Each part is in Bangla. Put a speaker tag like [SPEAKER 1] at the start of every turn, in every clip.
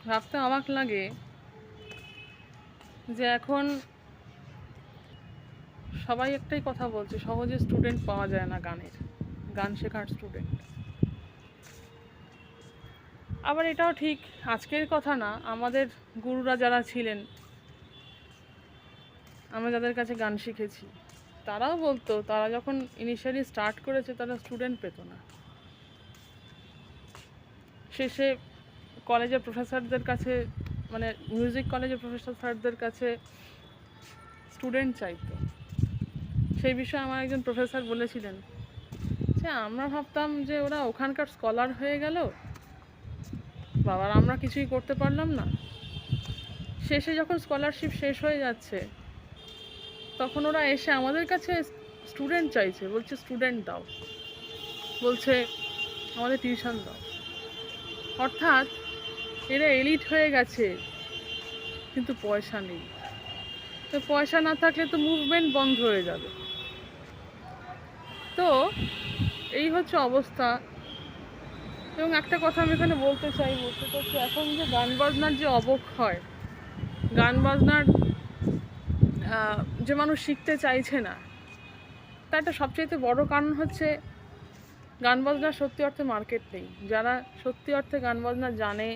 [SPEAKER 1] ভাবতে অবাক লাগে যে এখন সবাই একটাই কথা বলছে, সহজে স্টুডেন্ট পাওয়া যায় না, গান শেখার স্টুডেন্ট। আবার এটাও ঠিক, আজকের কথা না, আমাদের গুরুরা যারা ছিলেন, আমরা যাদের কাছে গান শিখেছি, তারাও বলতো তারা যখন ইনিশিয়ালি স্টার্ট করেছে তারা স্টুডেন্ট পেত না। শেষে কলেজের প্রফেসরদের কাছে, মানে মিউজিক কলেজের প্রফেসর স্যারদের কাছে স্টুডেন্ট চাইতো। সেই বিষয়ে আমার একজন প্রফেসর বলেছিলেন যে আমরা ভাবতাম যে ওরা ওখানকার স্কলার হয়ে গেল, বাবার আমরা কিছুই করতে পারলাম না। শেষে যখন স্কলারশিপ শেষ হয়ে যাচ্ছে তখন ওরা এসে আমাদের কাছে স্টুডেন্ট চাইছে, বলছে স্টুডেন্ট দাও, বলছে আমাদের টিউশন দাও। অর্থাৎ এরা এলিট হয়ে গেছে, কিন্তু পয়সা নেই। তো পয়সা না থাকলে তো মুভমেন্ট বন্ধ হয়ে যাবে। তো এই হচ্ছে অবস্থা। এবং একটা কথা আমি এখানে বলতে চাইবো, সেটা হচ্ছে এখন যে গান বাজনার যে অবক্ষয়, গান বাজনার যে মানুষ শিখতে চাইছে না, তার একটা সবচেয়ে বড় কারণ হচ্ছে গান বাজনার সত্যি অর্থে মার্কেট নেই। যারা সত্যি অর্থে গান বাজনা জানে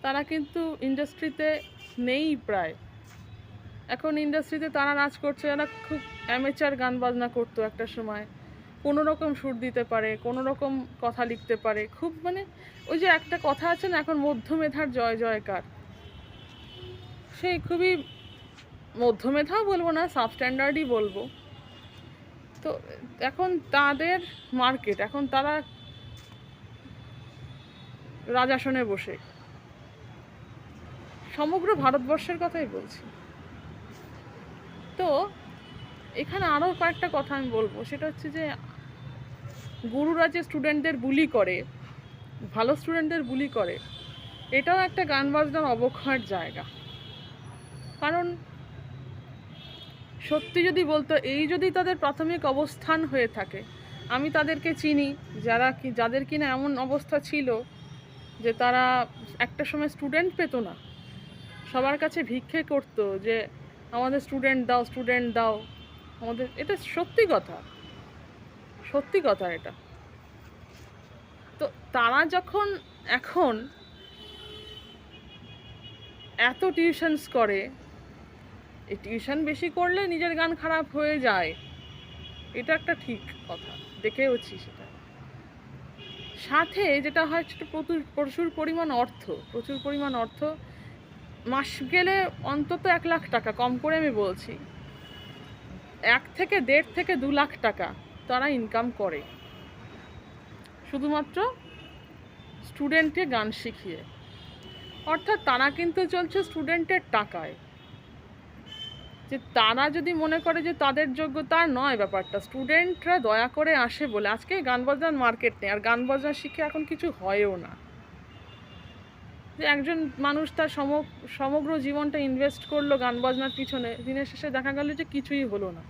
[SPEAKER 1] তারা কিন্তু ইন্ডাস্ট্রিতে নেই প্রায়। এখন ইন্ডাস্ট্রিতে তারা নাচ করছে যারা খুব অ্যামেচার গান বাজনা করতো একটা সময়, কোনো রকম সুর দিতে পারে, কোনো রকম কথা লিখতে পারে, খুব মানে ওই যে একটা কথা আছে না, এখন মধ্যমেধার জয় জয়কার, সেই খুবই মধ্যমেধাও বলবো না, সাবস্ট্যান্ডার্ডই বলবো। তো এখন তাদের মার্কেট, এখন তারা রাজাসনে বসে, সমগ্র ভারতবর্ষের কথাই বলছি। তো এখানে আরও কয়েকটা কথা আমি বলবো, সেটা হচ্ছে যে গুরুরা যে স্টুডেন্টদের বুলি করে, ভালো স্টুডেন্টদের বুলি করে, এটাও একটা গান বাজনার অবক্ষয়ের জায়গা। কারণ সত্যি যদি বলতো, এই যদি তাদের প্রাথমিক অবস্থান হয়ে থাকে, আমি তাদেরকে চিনি যাদের কিনা এমন অবস্থা ছিল যে তারা একটা সময় স্টুডেন্ট পেত না, সবার কাছে ভিক্ষে করতো যে আমাদের স্টুডেন্ট দাও, স্টুডেন্ট দাও আমাদের। এটা সত্যি কথা, সত্যি কথা এটা। তো তারা যখন এখন এত টিউশনস করে, এই টিউশন বেশি করলে নিজের গান খারাপ হয়ে যায়, এটা একটা ঠিক কথা, দেখেওছি সেটা। সাথে যেটা হয় সেটা প্রচুর পরিমাণ অর্থ, মাস গেলে অন্তত 1 লাখ টাকা, কম করে আমি বলছি 1 থেকে 1.5 থেকে 2 লাখ টাকা তারা ইনকাম করে শুধুমাত্র স্টুডেন্টকে গান শিখিয়ে। অর্থাৎ তারা কিন্তু চলছে স্টুডেন্টের টাকায়। যে তারা যদি মনে করে যে তাদের যোগ্যতা নয়, ব্যাপারটা স্টুডেন্টরা দয়া করে আসে বলে, আজকে গান বাজনার মার্কেট নেই, আর গান বাজনা শিখে এখন কিছু হয়ও না। যে একজন মানুষ তার সমগ্র জীবনটা ইনভেস্ট করলো গান বাজনার পিছনে, দিনের শেষে দেখা গেল যে কিছুই হলো না।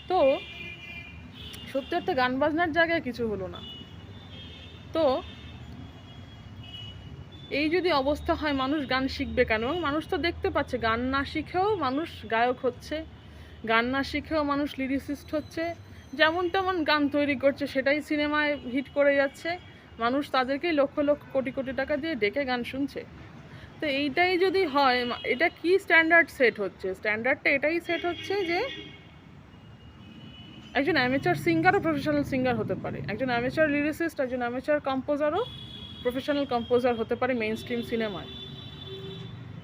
[SPEAKER 1] তো সত্যি একটা গান বাজনার জায়গায় কিছু হলো না। তো এই যদি অবস্থা হয়, মানুষ গান শিখবে কেন? এবং মানুষ তো দেখতে পাচ্ছে গান না শিখেও মানুষ গায়ক হচ্ছে, গান না শিখেও মানুষ লিরিসিস্ট হচ্ছে, যেমন তেমন গান তৈরি করছে, সেটাই সিনেমায় হিট করে যাচ্ছে, মানুষ তাদেরকেই লক্ষ লক্ষ কোটি কোটি টাকা দিয়ে ডেকে গান শুনছে। তো এইটাই যদি হয়, এটা কি স্ট্যান্ডার্ড সেট হচ্ছে? স্ট্যান্ডার্ডটা এটাই সেট হচ্ছে যে একজন অ্যামেচার সিঙ্গারও প্রফেশনাল সিঙ্গার হতে পারে, একজন অ্যামেচার লিরিসিস্ট, একজন অ্যামেচার কম্পোজারও প্রফেশনাল কম্পোজার হতে পারে মেইন স্ট্রিম সিনেমায়।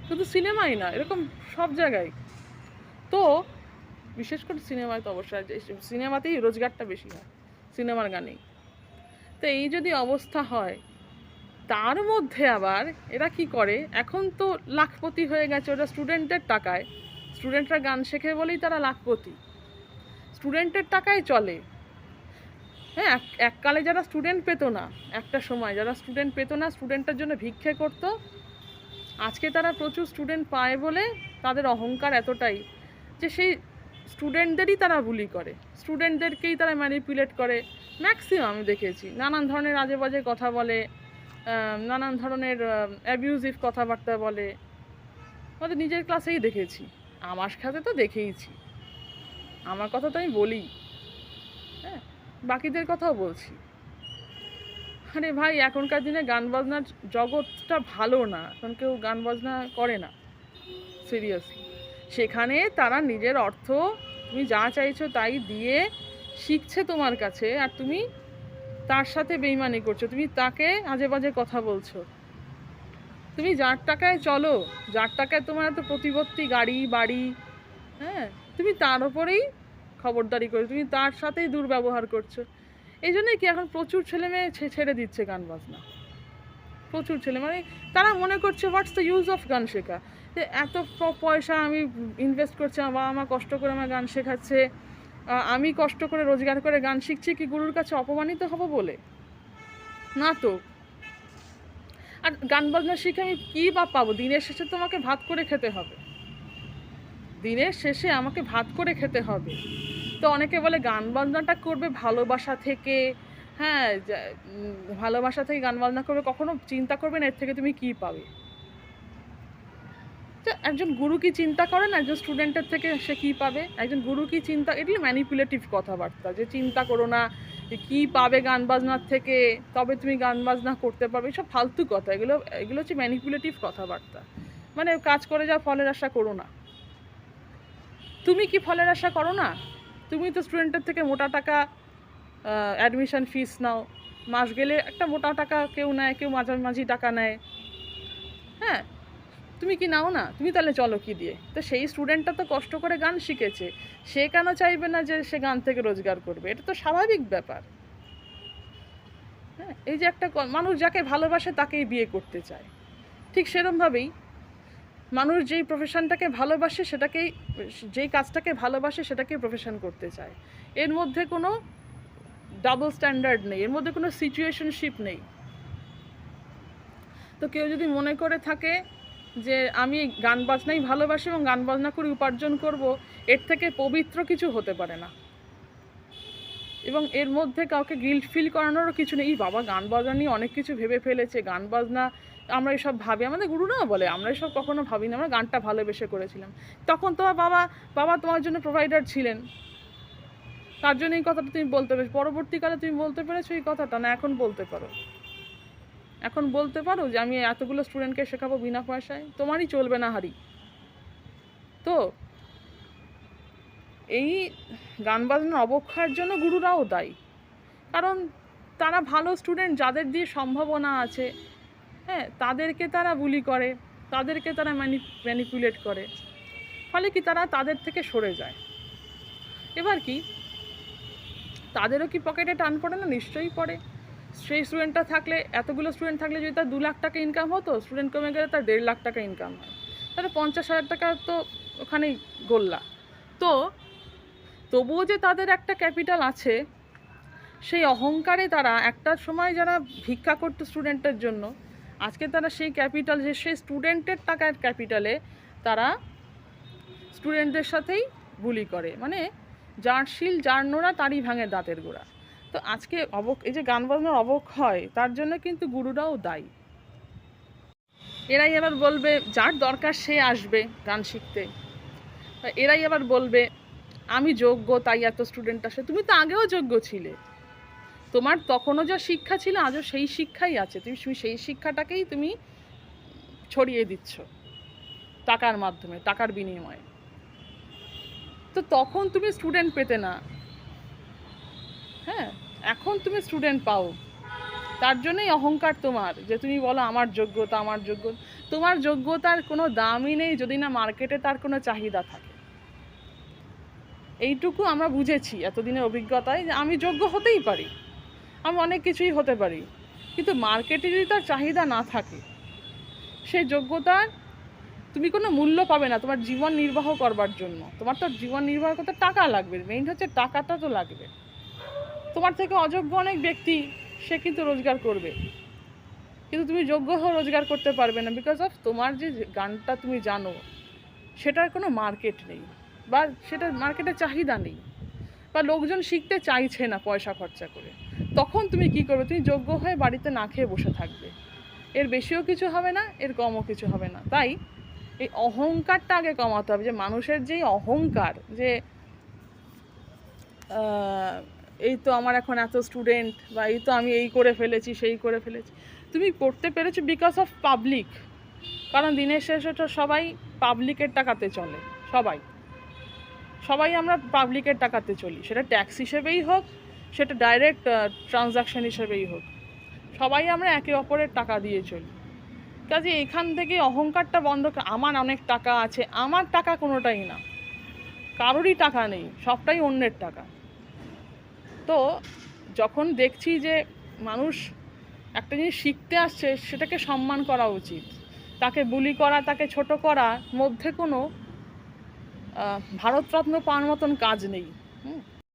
[SPEAKER 1] শুধু সিনেমাই না, এরকম সব জায়গায়। তো বিশেষ করে সিনেমায় তো অবশ্যই, সিনেমাতেই রোজগারটা বেশি হয়, সিনেমার গানেই। তো এই যদি অবস্থা হয়, তার মধ্যে আবার এরা কি করে, এখন তো লাখপতি হয়ে গেছে ওরা স্টুডেন্টের টাকায়, স্টুডেন্টরা গান শেখে বলেই তারা লাখপতি, স্টুডেন্টের টাকায় চলে। হ্যাঁ, এককালে যারা স্টুডেন্ট পেতো না, একটা সময় যারা স্টুডেন্ট পেতো না, স্টুডেন্টের জন্য ভিক্ষে করতো, আজকে তারা প্রচুর স্টুডেন্ট পায় বলে তাদের অহংকার এতটাই যে সেই স্টুডেন্টদেরই তারা বুলি করে, স্টুডেন্টদেরকেই তারা ম্যানিপুলেট করে। ম্যাক্সিমাম আমি দেখেছি নানান ধরনের আজে বাজে কথা বলে, নানান ধরনের অ্যাবিউজিভ কথাবার্তা বলে। আমাদের নিজের ক্লাসেই দেখেছি, আমার সাথে তো দেখেইছি, আমার কথা তো আমি বলি, হ্যাঁ, বাকিদের কথাও বলছি। আরে ভাই, এখনকার দিনে গান বাজনার জগৎটা ভালো না, এখন কেউ গান বাজনা করে না সিরিয়াসলি। সেখানে তারা নিজের অর্থ, তুমি যা চাইছো তাই দিয়ে শিখছে তোমার কাছে, আর তুমি তার সাথে বেইমানি করছো, তুমি তাকে আজে বাজে কথা বলছো। তুমি যার টাকায় চলো, যার টাকায় তোমার এত প্রতিপত্তি, গাড়ি বাড়ি, হ্যাঁ, তুমি তার ওপরেই খবরদারি করছো, তুমি তার সাথেই দুর্ব্যবহার করছো। এই জন্যই কি এখন প্রচুর ছেলে মেয়ে ছেড়ে দিচ্ছে গান বাজনা, প্রচুর ছেলে, মানে তারা মনে করছে হোয়াটস দ্য ইউজ অফ গান শেখা, যে এত পয়সা আমি ইনভেস্ট করছি, আমার বাবা মা কষ্ট করে আমার গান শেখাচ্ছে, আমি কষ্ট করে রোজগার করে গান শিখছি, কি গুরুর কাছে অপমানিত হব বলে? না তো। আর গান বাজনা শিখে আমি কী বা পাবো? দিনের শেষে তো আমাকে ভাত করে খেতে হবে, দিনের শেষে আমাকে ভাত করে খেতে হবে। তো অনেকে বলে গান বাজনাটা করবে ভালোবাসা থেকে, হ্যাঁ, ভালোবাসা থেকে গান বাজনা করবে, কখনো চিন্তা করবে না এর থেকে তুমি কী পাবে। একজন গুরু কি চিন্তা করেন একজন স্টুডেন্টের থেকে সে কী পাবে? একজন গুরু কি চিন্তা, এগুলো ম্যানিপুলেটিভ কথাবার্তা, যে চিন্তা করো না যে কী পাবে গান বাজনার থেকে, তবে তুমি গান বাজনা করতে পারবে, এসব ফালতু কথা। এগুলো হচ্ছে ম্যানিপুলেটিভ কথাবার্তা। মানে কাজ করে যা, ফলের আশা করো না। তুমি কি ফলের আশা করো না? তুমি তো স্টুডেন্টের থেকে মোটা টাকা অ্যাডমিশন ফিস নাও, মাস গেলে একটা মোটা টাকা কেউ নেয়, কেউ মাঝামাঝি টাকা নেয়, হ্যাঁ, তুমি কি নাও না? তুমি তাহলে চলো কি দিয়ে? তো সেই স্টুডেন্টটা তো কষ্ট করে গান শিখেছে, সে কেন চাইবে না যে সে গান থেকে রোজগার করবে? এটা তো স্বাভাবিক ব্যাপার। হ্যাঁ, এই যে একটা মানুষ যাকে ভালোবাসে তাকেই বিয়ে করতে চায়, ঠিক সেরকমভাবেই মানুষ যেই প্রফেশনটাকে ভালোবাসে সেটাকেই, যেই কাজটাকে ভালোবাসে সেটাকেই প্রফেশন করতে চায়। এর মধ্যে কোনো ডাবল স্ট্যান্ডার্ড নেই, এর মধ্যে কোনো সিচুয়েশনশিপ নেই। তো কেউ যদি মনে করে থাকে যে আমি গান বাজনাই ভালোবাসি এবং গান বাজনা করে উপার্জন করব, এর থেকে পবিত্র কিছু হতে পারে না। এবং এর মধ্যে কাউকে গিল্ট ফিল করানোরও কিছু নেই, বাবা গান বাজনা নিয়ে অনেক কিছু ভেবে ফেলেছে, গান বাজনা আমরা এসব ভাবি, আমাদের গুরুরাও বলে আমরা এসব কখনো ভাবি না, আমরা গানটা ভালোবেসে করেছিলাম। তখন তোমার বাবা তোমার জন্য প্রোভাইডার ছিলেন, তার জন্য এই কথাটা তুমি বলতে পেরেছো। পরবর্তীকালে তুমি বলতে পেরেছো এই কথাটা? না এখন বলতে পারো? এখন বলতে পারো যে আমি এতগুলো স্টুডেন্টকে শেখাবো বিনা পয়সায়? তোমারই চলবে না হারি। তো এই গান বাজনার অবক্ষয়ের জন্য গুরুরাও দায়ী, কারণ তারা ভালো স্টুডেন্ট যাদের দিয়ে সম্ভাবনা আছে, হ্যাঁ, তাদেরকে তারা বুলি করে, তাদেরকে তারা ম্যানিপুলেট করে, ফলে কি তারা তাদের থেকে সরে যায়। এবার কি তাদেরও কি পকেটে টান পড়ে না? নিশ্চয়ই পড়ে। সেই স্টুডেন্টটা থাকলে, এতগুলো স্টুডেন্ট থাকলে যদি তার 2 লাখ টাকা ইনকাম হতো, স্টুডেন্ট কমে গেলে তার 1.5 লাখ টাকা ইনকাম হয়, তাহলে 50,000 টাকা তো ওখানেই গোল্লা। তো তবুও যে তাদের একটা ক্যাপিটাল আছে, সেই অহংকারে তারা একটা সময় যারা ভিক্ষা করতো স্টুডেন্টের জন্য, আজকে তারা সেই ক্যাপিটাল, যে সেই স্টুডেন্টের টাকার ক্যাপিটালে তারা স্টুডেন্টদের সাথেই বুলি করে। মানে যার শিল যার নোড়া তারই ভাঙে দাঁতের গোড়া। তো আজকে এই যে গান বাজনার অবক্ষয়, তার জন্য কিন্তু গুরুরাও দায়ী। এরাই এবার বলবে যার দরকার সে আসবে গান শিখতে, এরাই আবার বলবে আমি যোগ্য তাই এত স্টুডেন্ট আসে। তুমি তো আগেও যোগ্য ছিলে, তোমার তখনও যা শিক্ষা ছিল আজও সেই শিক্ষাই আছে, তুমি সেই শিক্ষাটাকেই তুমি ছড়িয়ে দিচ্ছ টাকার মাধ্যমে, টাকার বিনিময়ে। তো তখন তুমি স্টুডেন্ট পেতে না, হ্যাঁ, এখন তুমি স্টুডেন্ট পাও, তার জন্যই অহংকার তোমার, যে তুমি বলো আমার যোগ্যতা, আমার যোগ্যতা। তোমার যোগ্যতার কোনো দামই নেই যদি না মার্কেটে তার কোনো চাহিদা থাকে। এইটুকু আমরা বুঝেছি এতদিনের অভিজ্ঞতায়, যে আমি যোগ্য হতেই পারি, আমি অনেক কিছুই হতে পারি, কিন্তু মার্কেটে যদি তার চাহিদা না থাকে, সেই যোগ্যতার তুমি কোনো মূল্য পাবে না তোমার জীবন নির্বাহ করবার জন্য। তোমার তো জীবন নির্বাহ করতে টাকা লাগবে, মেইন হচ্ছে টাকাটা তো লাগবে। তোমার থেকে অযোগ্য অনেক ব্যক্তি সে কিন্তু রোজগার করবে, কিন্তু তুমি যোগ্য হয়ে রোজগার করতে পারবে না, বিকজ অফ তোমার যে গানটা তুমি জানো সেটার কোনো মার্কেট নেই, বা সেটার মার্কেটে চাহিদা নেই, বা লোকজন শিখতে চাইছে না পয়সা খরচা করে। তখন তুমি কি করবে? তুমি যোগ্য হয়ে বাড়িতে না খেয়ে বসে থাকবে, এর বেশিও কিছু হবে না, এর কমও কিছু হবে না। তাই এই অহংকারটা আগে কমাতে হবে, যে মানুষের যেই অহংকার, যে এই তো আমার এখন এত স্টুডেন্ট, বা এই তো আমি এই করে ফেলেছি, সেই করে ফেলেছি। তুমি করতে পেরেছো বিকজ অফ পাবলিক, কারণ দিনের শেষে তো সবাই পাবলিকের টাকাতে চলে, সবাই সবাই আমরা পাবলিকের টাকাতে চলি, সেটা ট্যাক্স হিসেবেই হোক, সেটা ডাইরেক্ট ট্রানজাকশন হিসেবেই হোক, সবাই আমরা একে অপরের টাকা দিয়ে চলি। কাজে এখান থেকে অহংকারটা বন্ধ, আমার অনেক টাকা আছে, আমার টাকা কোনোটাই না, কারোরই টাকা নেই, সবটাই অন্যের টাকা। তো যখন দেখছি যে মানুষ একটা জিনিস শিখতে আসছে, সেটাকে সম্মান করা উচিত। তাকে বুলি করা, তাকে ছোট করার মধ্যে কোনো ভারতরত্ন পাওয়ার মতন কাজ নেই।